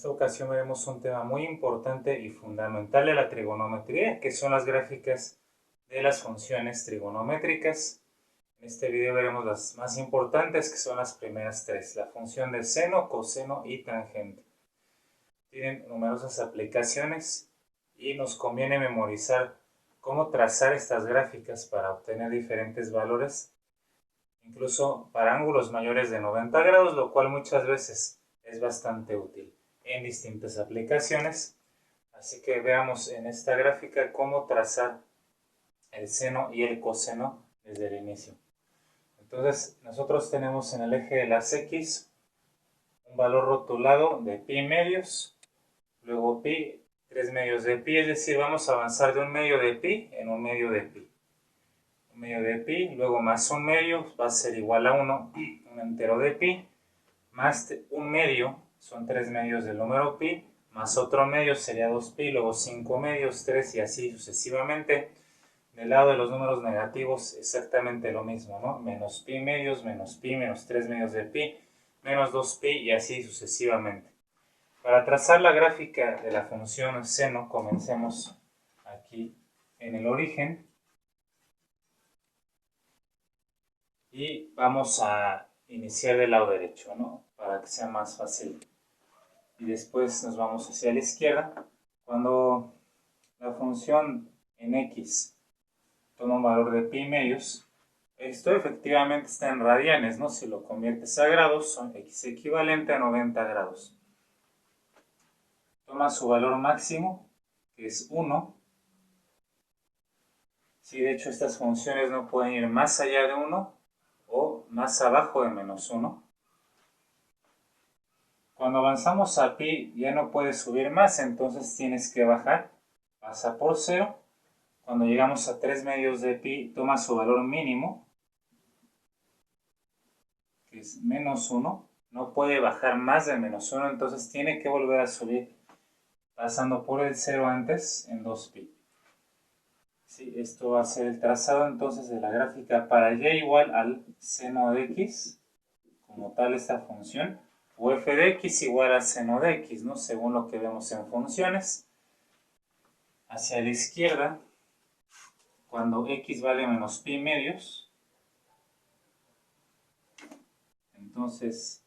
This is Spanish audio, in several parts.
esta ocasión veremos un tema muy importante y fundamental de la trigonometría, que son las gráficas de las funciones trigonométricas. En este video veremos las más importantes, que son las primeras tres: la función de seno, coseno y tangente. Tienen numerosas aplicaciones y nos conviene memorizar cómo trazar estas gráficas para obtener diferentes valores, incluso para ángulos mayores de 90 grados, lo cual muchas veces es bastante útil en distintas aplicaciones. Así que veamos en esta gráfica cómo trazar el seno y el coseno desde el inicio. Entonces nosotros tenemos en el eje de las X un valor rotulado de pi medios, luego pi, 3 medios de pi, es decir, vamos a avanzar de un medio de pi en un medio de pi. Un medio de pi, luego más un medio va a ser igual a 1, un entero de pi, más un medio, son 3 medios del número pi, más otro medio sería 2pi, luego 5 medios, 3 y así sucesivamente. Del lado de los números negativos exactamente lo mismo, ¿no? Menos pi medios, menos 3 medios de pi, menos 2pi y así sucesivamente. Para trazar la gráfica de la función seno, comencemos aquí en el origen y vamos a iniciar del lado derecho, ¿no? Para que sea más fácil. Y después nos vamos hacia la izquierda. Cuando la función en x toma un valor de pi medios, esto efectivamente está en radianes, ¿no? Si lo conviertes a grados, son x equivalente a 90 grados. Toma su valor máximo, que es 1. Sí, de hecho estas funciones no pueden ir más allá de 1 o más abajo de menos 1. Cuando avanzamos a pi ya no puedes subir más, entonces tienes que bajar, pasa por 0. Cuando llegamos a 3 medios de pi toma su valor mínimo, que es menos 1. No puede bajar más de menos 1, entonces tiene que volver a subir pasando por el 0 antes en 2pi. Sí, esto va a ser el trazado entonces de la gráfica para y igual al seno de x, como tal esta función, o f de x igual al seno de x, ¿no? Según lo que vemos en funciones. Hacia la izquierda, cuando x vale menos pi medios, entonces,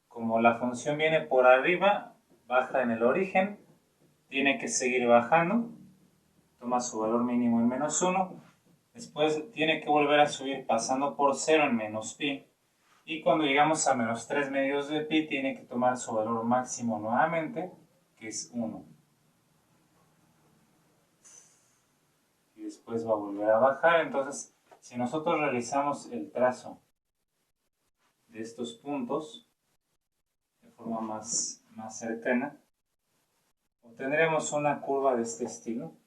como la función viene por arriba, baja en el origen, tiene que seguir bajando, toma su valor mínimo en menos 1, después tiene que volver a subir pasando por 0 en menos pi, y cuando llegamos a menos 3 medios de pi tiene que tomar su valor máximo nuevamente, que es 1. Y después va a volver a bajar. Entonces, si nosotros realizamos el trazo de estos puntos de forma más cercana, obtendremos una curva de este estilo.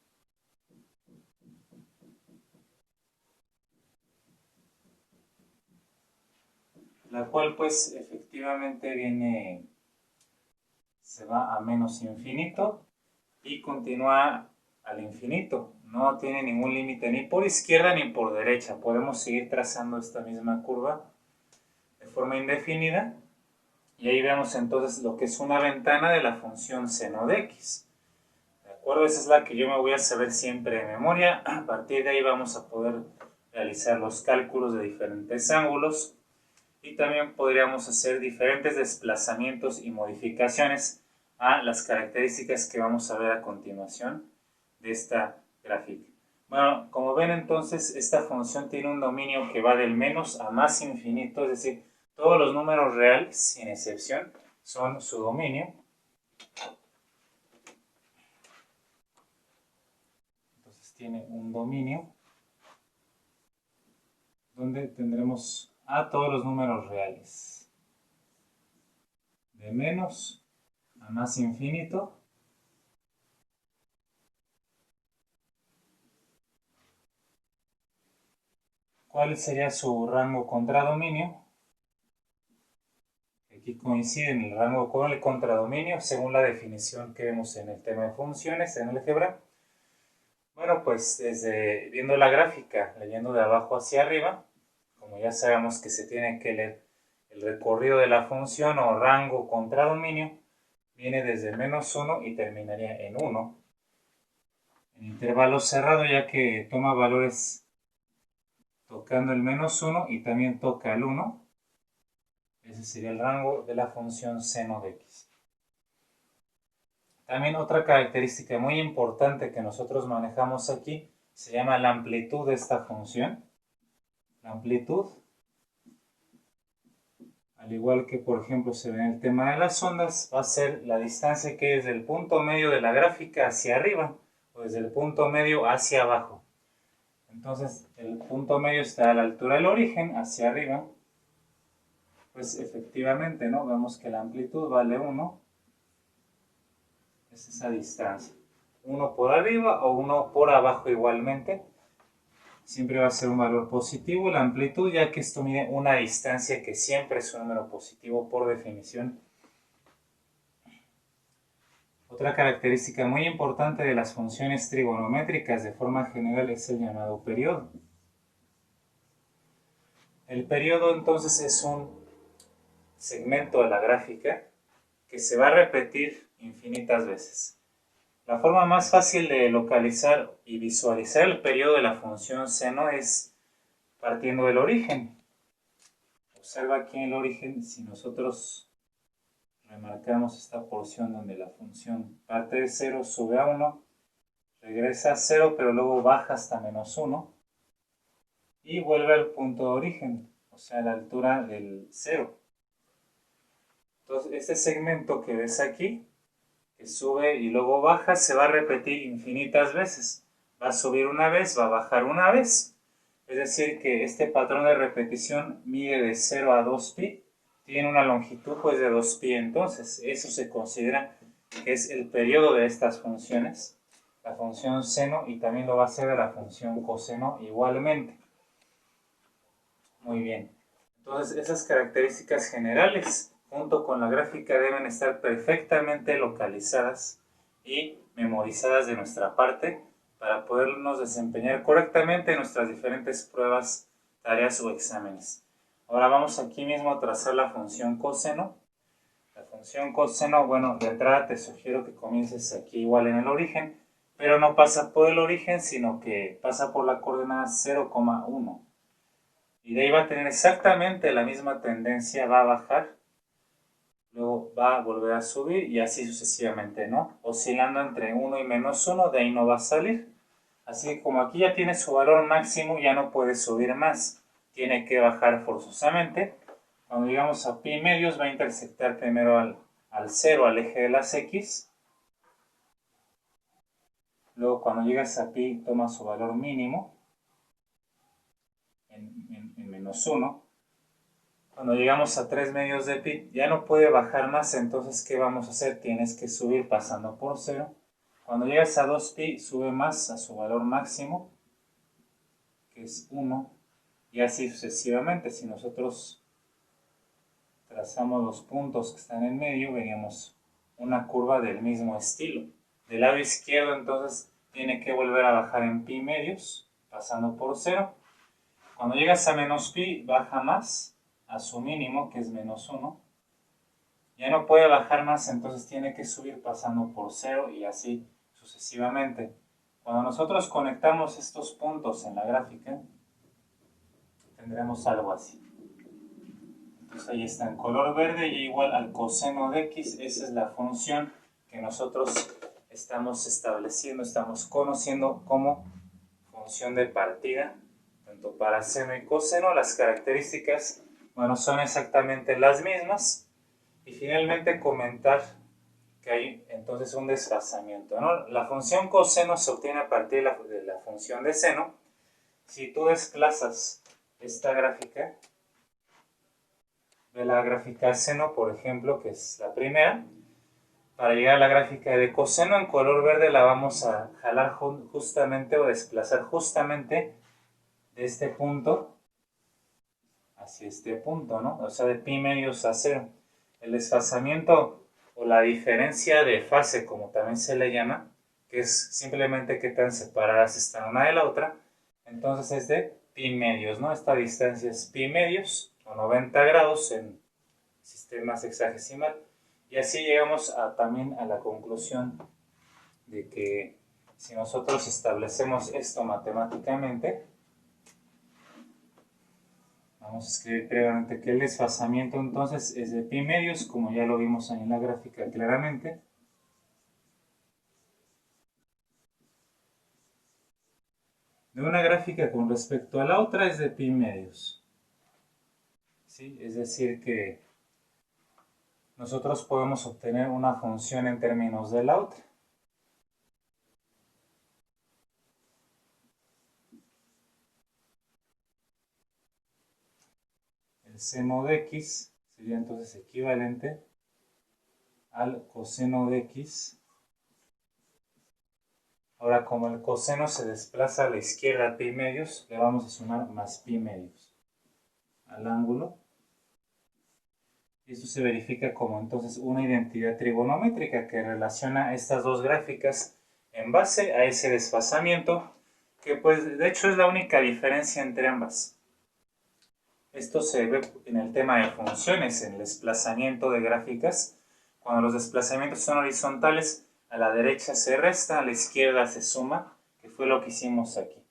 La cual pues efectivamente se va a menos infinito y continúa al infinito. No tiene ningún límite ni por izquierda ni por derecha. Podemos seguir trazando esta misma curva de forma indefinida. Y ahí vemos entonces lo que es una ventana de la función seno de x. ¿De acuerdo? Esa es la que yo me voy a saber siempre de memoria. A partir de ahí vamos a poder realizar los cálculos de diferentes ángulos. Y también podríamos hacer diferentes desplazamientos y modificaciones a las características que vamos a ver a continuación de esta gráfica. Bueno, como ven entonces, esta función tiene un dominio que va del menos a más infinito, es decir, todos los números reales, sin excepción, son su dominio. Entonces tiene un dominio donde tendremos a todos los números reales. De menos a más infinito. ¿Cuál sería su rango contradominio? Aquí coincide en el rango con el contradominio, según la definición que vemos en el tema de funciones, en el álgebra. Bueno, pues viendo la gráfica, leyendo de abajo hacia arriba, como ya sabemos que se tiene que leer el recorrido de la función o rango contradominio, viene desde menos 1 y terminaría en 1. En intervalo cerrado, ya que toma valores tocando el menos 1 y también toca el 1. Ese sería el rango de la función seno de x. También otra característica muy importante que nosotros manejamos aquí se llama la amplitud de esta función. La amplitud, al igual que por ejemplo se ve en el tema de las ondas, va a ser la distancia que es del punto medio de la gráfica hacia arriba o desde el punto medio hacia abajo. Entonces el punto medio está a la altura del origen hacia arriba. Pues efectivamente, ¿no? Vemos que la amplitud vale 1. Es esa distancia. 1 por arriba o 1 por abajo igualmente. Siempre va a ser un valor positivo la amplitud, ya que esto mide una distancia que siempre es un número positivo por definición. Otra característica muy importante de las funciones trigonométricas de forma general es el llamado periodo. El periodo entonces es un segmento de la gráfica que se va a repetir infinitas veces. La forma más fácil de localizar y visualizar el periodo de la función seno es partiendo del origen. Observa aquí en el origen, si nosotros remarcamos esta porción donde la función parte de 0, sube a 1, regresa a 0, pero luego baja hasta menos 1 y vuelve al punto de origen, o sea, a la altura del 0. Entonces, este segmento que ves aquí, que sube y luego baja, se va a repetir infinitas veces. Va a subir una vez, va a bajar una vez. Es decir, que este patrón de repetición mide de 0 a 2pi, tiene una longitud pues de 2pi, entonces eso se considera que es el periodo de estas funciones, la función seno, y también lo va a ser de la función coseno igualmente. Muy bien, entonces esas características generales junto con la gráfica deben estar perfectamente localizadas y memorizadas de nuestra parte para podernos desempeñar correctamente en nuestras diferentes pruebas, tareas o exámenes. Ahora vamos aquí mismo a trazar la función coseno. La función coseno, bueno, de entrada te sugiero que comiences aquí igual en el origen, pero no pasa por el origen, sino que pasa por la coordenada 0,1. Y de ahí va a tener exactamente la misma tendencia, va a bajar, luego va a volver a subir y así sucesivamente, ¿no? Oscilando entre 1 y menos 1, de ahí no va a salir. Así que como aquí ya tiene su valor máximo, ya no puede subir más, tiene que bajar forzosamente. Cuando llegamos a pi medios va a intersectar primero al 0, al eje de las x. Luego cuando llegas a pi toma su valor mínimo en menos 1. Cuando llegamos a 3 medios de pi ya no puede bajar más, entonces ¿qué vamos a hacer? Tienes que subir pasando por 0. Cuando llegas a 2pi sube más a su valor máximo, que es 1, y así sucesivamente. Si nosotros trazamos los puntos que están en medio, veríamos una curva del mismo estilo. Del lado izquierdo entonces tiene que volver a bajar en pi medios, pasando por 0. Cuando llegas a menos pi baja más a su mínimo, que es menos 1. Ya no puede bajar más, entonces tiene que subir pasando por 0 y así sucesivamente. Cuando nosotros conectamos estos puntos en la gráfica, tendremos algo así. Entonces ahí está en color verde y igual al coseno de x. Esa es la función que nosotros estamos estableciendo, estamos conociendo como función de partida, tanto para seno y coseno. Las características, bueno, son exactamente las mismas. Y finalmente comentar que hay entonces un desfasamiento, ¿no? La función coseno se obtiene a partir de la función de seno. Si tú desplazas esta gráfica, de la gráfica de seno, por ejemplo, que es la primera, para llegar a la gráfica de coseno en color verde la vamos a jalar justamente o desplazar justamente de este punto hacia este punto, ¿no? O sea, de pi medios a 0. El desfasamiento o la diferencia de fase, como también se le llama, que es simplemente qué tan separadas están una de la otra, entonces es de pi medios, ¿no? Esta distancia es pi medios, o 90 grados en sistema sexagesimal, Y así llegamos también a la conclusión de que si nosotros establecemos esto matemáticamente, vamos a escribir previamente que el desfasamiento entonces es de pi medios, como ya lo vimos ahí en la gráfica claramente. De una gráfica con respecto a la otra es de pi medios. ¿Sí? Es decir que nosotros podemos obtener una función en términos de la otra. El seno de x sería entonces equivalente al coseno de x. Ahora, como el coseno se desplaza a la izquierda pi medios, le vamos a sumar más pi medios al ángulo. Y esto se verifica como entonces una identidad trigonométrica que relaciona estas dos gráficas en base a ese desfasamiento, que pues de hecho es la única diferencia entre ambas. Esto se ve en el tema de funciones, en el desplazamiento de gráficas. Cuando los desplazamientos son horizontales, a la derecha se resta, a la izquierda se suma, que fue lo que hicimos aquí.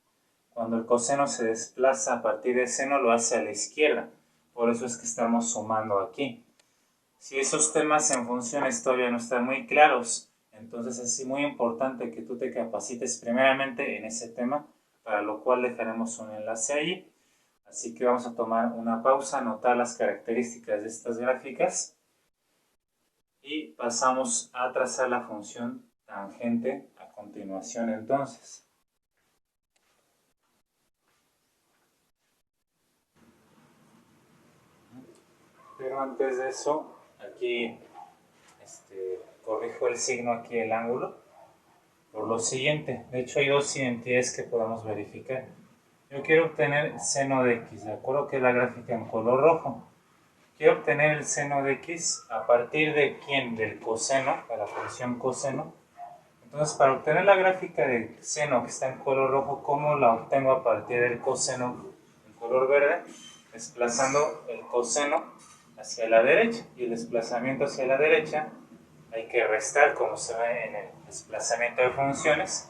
Cuando el coseno se desplaza a partir del seno, lo hace a la izquierda. Por eso es que estamos sumando aquí. Si esos temas en funciones todavía no están muy claros, entonces es muy importante que tú te capacites primeramente en ese tema, para lo cual dejaremos un enlace ahí. Así que vamos a tomar una pausa, anotar las características de estas gráficas y pasamos a trazar la función tangente a continuación entonces. Pero antes de eso, aquí corrijo el signo aquí del ángulo por lo siguiente. De hecho hay dos identidades que podemos verificar. Yo quiero obtener seno de x, de acuerdo que es la gráfica en color rojo. Quiero obtener el seno de x a partir de ¿quién? Del coseno, de la función coseno. Entonces, para obtener la gráfica de seno que está en color rojo, ¿cómo la obtengo a partir del coseno en color verde? Desplazando el coseno hacia la derecha, y el desplazamiento hacia la derecha hay que restar, como se ve en el desplazamiento de funciones.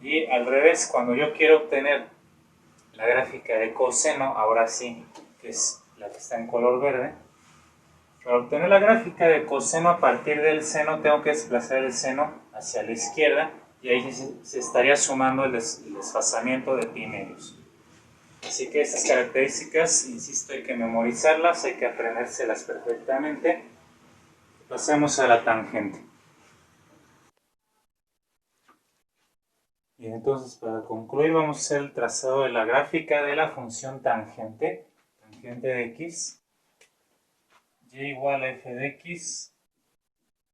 Y al revés, cuando yo quiero obtener la gráfica de coseno, ahora sí, que es la que está en color verde, para obtener la gráfica de coseno a partir del seno, tengo que desplazar el seno hacia la izquierda, y ahí se estaría sumando el desfasamiento de pi medios. Así que estas características, insisto, hay que memorizarlas, hay que aprendérselas perfectamente. Pasemos a la tangente. Bien, entonces para concluir vamos a hacer el trazado de la gráfica de la función tangente de x, y igual a f de x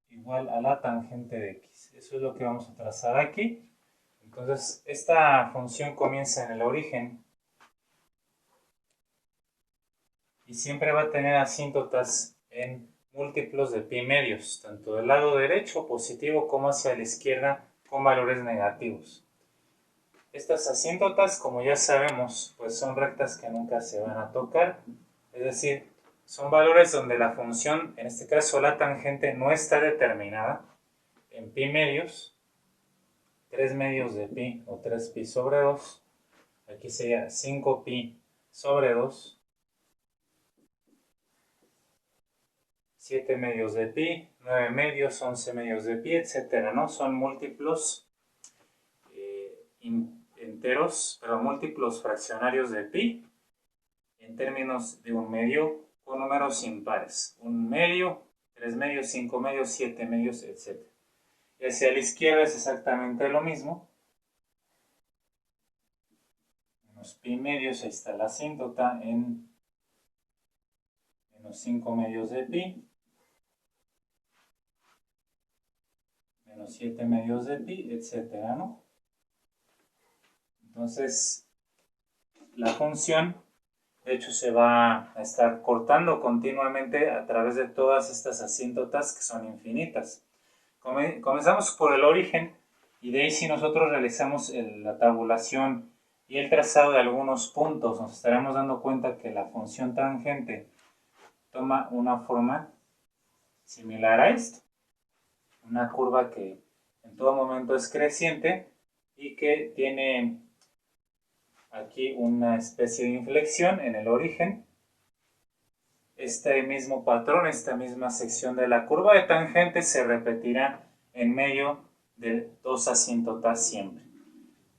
igual a la tangente de x. Eso es lo que vamos a trazar aquí. Entonces, esta función comienza en el origen y siempre va a tener asíntotas en múltiplos de pi medios, tanto del lado derecho positivo como hacia la izquierda con valores negativos. Estas asíntotas, como ya sabemos, pues son rectas que nunca se van a tocar, es decir, son valores donde la función, en este caso la tangente, no está determinada en pi medios, 3 medios de pi o 3pi sobre 2, aquí sería 5pi sobre 2, 7 medios de pi, 9 medios, 11 medios de pi, etcétera, ¿no? Son múltiplos enteros, pero múltiplos fraccionarios de pi en términos de un medio con números impares. Un medio, 3 medios, 5 medios, 7 medios, etc. Y hacia la izquierda es exactamente lo mismo. Menos pi medios, ahí está la asíntota en menos 5 medios de pi. Menos 7 medios de pi, etcétera, ¿no? Entonces, la función, de hecho, se va a estar cortando continuamente a través de todas estas asíntotas que son infinitas. Comenzamos por el origen, y de ahí si nosotros realizamos la tabulación y el trazado de algunos puntos, nos estaremos dando cuenta que la función tangente toma una forma similar a esto. Una curva que en todo momento es creciente y que tiene aquí una especie de inflexión en el origen. Este mismo patrón, esta misma sección de la curva de tangente se repetirá en medio de dos asíntotas siempre.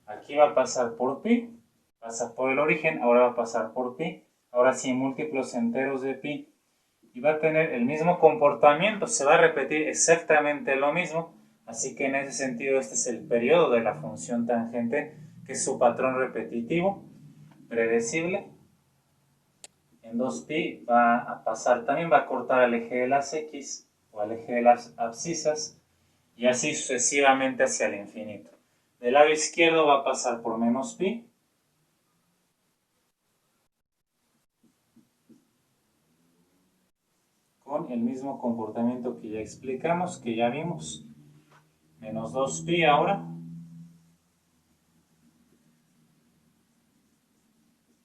Aquí va a pasar por pi, pasa por el origen, ahora va a pasar por pi, ahora sí múltiplos enteros de pi, y va a tener el mismo comportamiento, se va a repetir exactamente lo mismo, así que en ese sentido este es el periodo de la función tangente, que es su patrón repetitivo, predecible. En 2pi va a pasar, también va a cortar al eje de las x o al eje de las abscisas, y así sucesivamente hacia el infinito. Del lado izquierdo va a pasar por menos pi, con el mismo comportamiento que ya explicamos, que ya vimos. Menos 2pi ahora.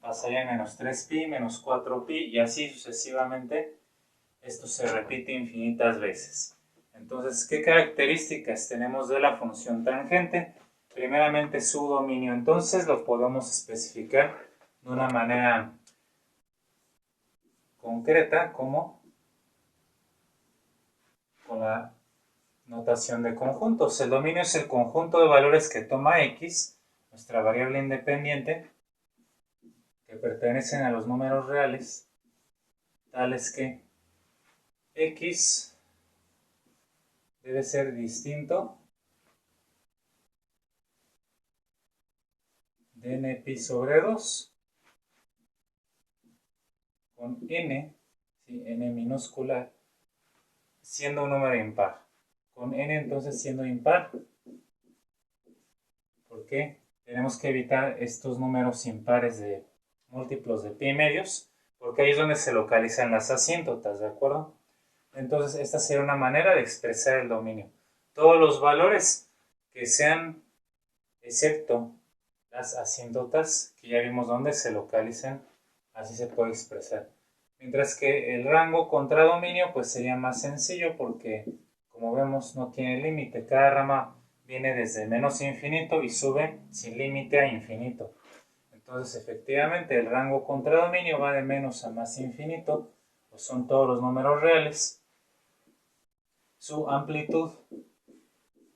Pasaría a menos 3pi, menos 4pi, y así sucesivamente. Esto se repite infinitas veces. Entonces, ¿qué características tenemos de la función tangente? Primeramente, su dominio. Entonces, lo podemos especificar de una manera concreta, como con la notación de conjuntos. El dominio es el conjunto de valores que toma x, nuestra variable independiente, que pertenecen a los números reales, tales que x debe ser distinto de npi sobre 2, con n, ¿sí? N minúscula, siendo un número impar. Con n entonces siendo impar. ¿Por qué? Tenemos que evitar estos números impares de múltiplos de pi medios, porque ahí es donde se localizan las asíntotas, ¿de acuerdo? Entonces esta sería una manera de expresar el dominio. Todos los valores que sean, excepto las asíntotas, que ya vimos dónde se localizan, así se puede expresar. Mientras que el rango contra dominio pues sería más sencillo, porque como vemos no tiene límite. Cada rama viene desde menos infinito y sube sin límite a infinito. Entonces efectivamente el rango contra dominio va de menos a más infinito, pues son todos los números reales. Su amplitud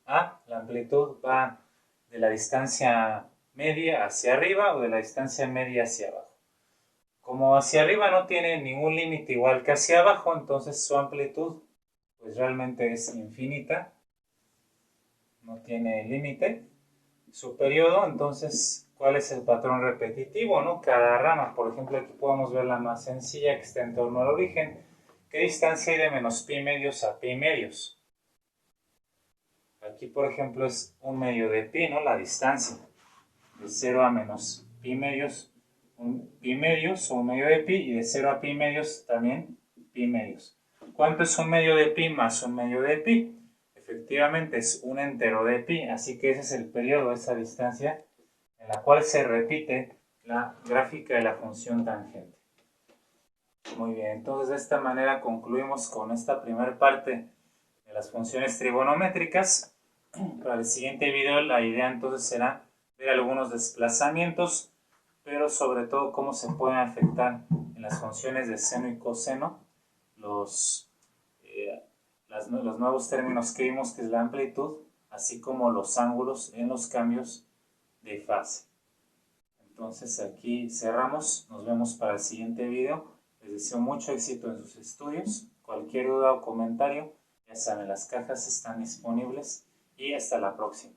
A, la amplitud va de la distancia media hacia arriba o de la distancia media hacia abajo. Como hacia arriba no tiene ningún límite igual que hacia abajo, entonces su amplitud pues realmente es infinita, no tiene límite. Su periodo, entonces, ¿cuál es el patrón repetitivo, no? Cada rama, por ejemplo, aquí podemos ver la más sencilla que está en torno al origen. ¿Qué distancia hay de menos pi medios a pi medios? Aquí, por ejemplo, es un medio de pi, ¿no? La distancia de 0 a menos pi medios, un pi medios o un medio de pi, y de 0 a pi medios también pi medios. ¿Cuánto es un medio de pi más un medio de pi? Efectivamente es un entero de pi, así que ese es el periodo, esa distancia en la cual se repite la gráfica de la función tangente. Muy bien, entonces de esta manera concluimos con esta primera parte de las funciones trigonométricas. Para el siguiente video la idea entonces será ver algunos desplazamientos, pero sobre todo cómo se pueden afectar en las funciones de seno y coseno los nuevos términos que vimos, que es la amplitud, así como los ángulos en los cambios de fase. Entonces aquí cerramos, nos vemos para el siguiente video. Les deseo mucho éxito en sus estudios. Cualquier duda o comentario, ya saben, las cajas están disponibles, y hasta la próxima.